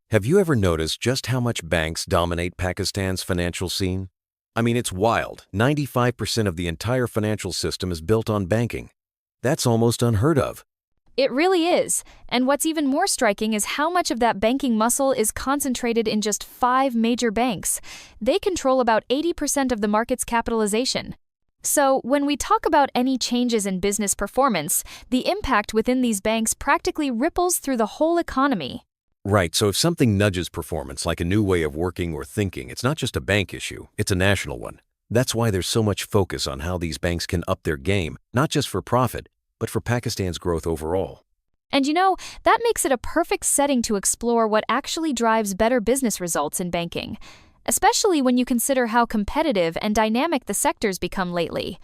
Have you ever noticed just how much banks dominate Pakistan's financial scene? I mean, it's wild. 95% of the entire financial system is built on banking. That's almost unheard of. It really is. And what's even more striking is how much of that banking muscle is concentrated in just 5 major banks. They control about 80% of the market's capitalization. So, when we talk about any changes in business performance, the impact within these banks practically ripples through the whole economy. Right, so if something nudges performance, like a new way of working or thinking, it's not just a bank issue, it's a national one. That's why there's so much focus on how these banks can up their game, not just for profit, but for Pakistan's growth overall. And that makes it a perfect setting to explore what actually drives better business results in banking, especially when you consider how competitive and dynamic the sector's become lately.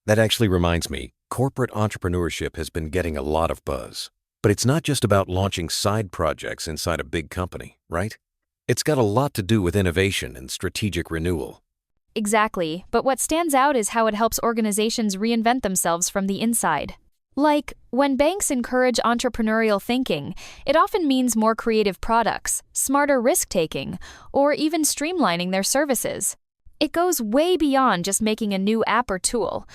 That actually reminds me, corporate entrepreneurship has been getting a lot of buzz. But it's not just about launching side projects inside a big company, right? It's got a lot to do with innovation and strategic renewal. Exactly, but what stands out is how it helps organizations reinvent themselves from the inside. Like, when banks encourage entrepreneurial thinking, it often means more creative products, smarter risk-taking, or even streamlining their services. It goes way beyond just making a new app or tool.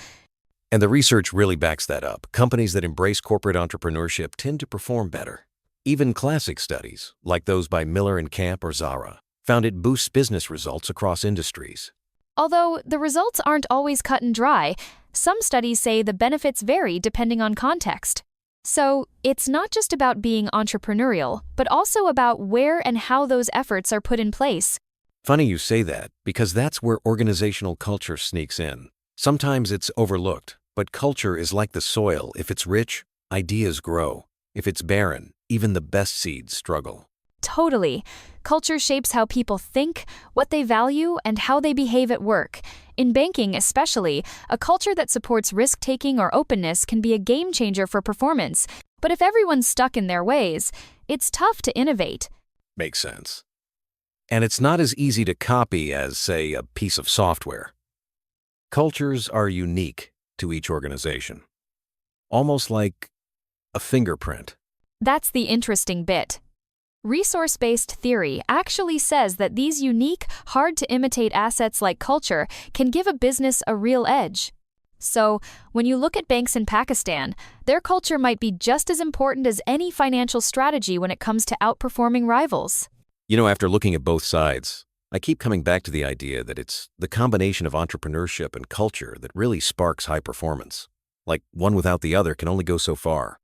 And the research really backs that up. Companies that embrace corporate entrepreneurship tend to perform better. Even classic studies, like those by Miller and Camp or Zara, found it boosts business results across industries. Although the results aren't always cut and dry, some studies say the benefits vary depending on context. So, it's not just about being entrepreneurial, but also about where and how those efforts are put in place. Funny you say that, because that's where organizational culture sneaks in. Sometimes it's overlooked, but culture is like the soil. If it's rich, ideas grow. If it's barren, even the best seeds struggle. Totally. Culture shapes how people think, what they value, and how they behave at work. In banking especially, a culture that supports risk-taking or openness can be a game changer for performance. But if everyone's stuck in their ways, it's tough to innovate. Makes sense. And it's not as easy to copy as, say, a piece of software. Cultures are unique to each organization, almost like a fingerprint. That's the interesting bit. Resource-based theory actually says that these unique, hard-to-imitate assets like culture can give a business a real edge. So, when you look at banks in Pakistan, their culture might be just as important as any financial strategy when it comes to outperforming rivals. After looking at both sides, I keep coming back to the idea that it's the combination of entrepreneurship and culture that really sparks high performance. Like, one without the other can only go so far.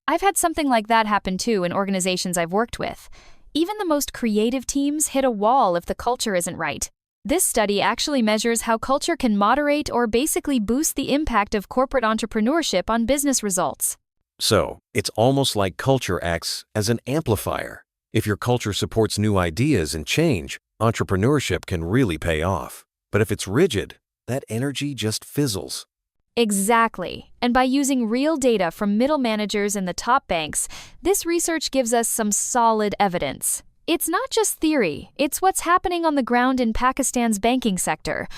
I've had something like that happen too in organizations I've worked with. Even the most creative teams hit a wall if the culture isn't right. This study actually measures how culture can moderate or basically boost the impact of corporate entrepreneurship on business results. So, it's almost like culture acts as an amplifier. If your culture supports new ideas and change, entrepreneurship can really pay off. But if it's rigid, that energy just fizzles. Exactly. And by using real data from middle managers in the top banks, this research gives us some solid evidence. It's not just theory, it's what's happening on the ground in Pakistan's banking sector.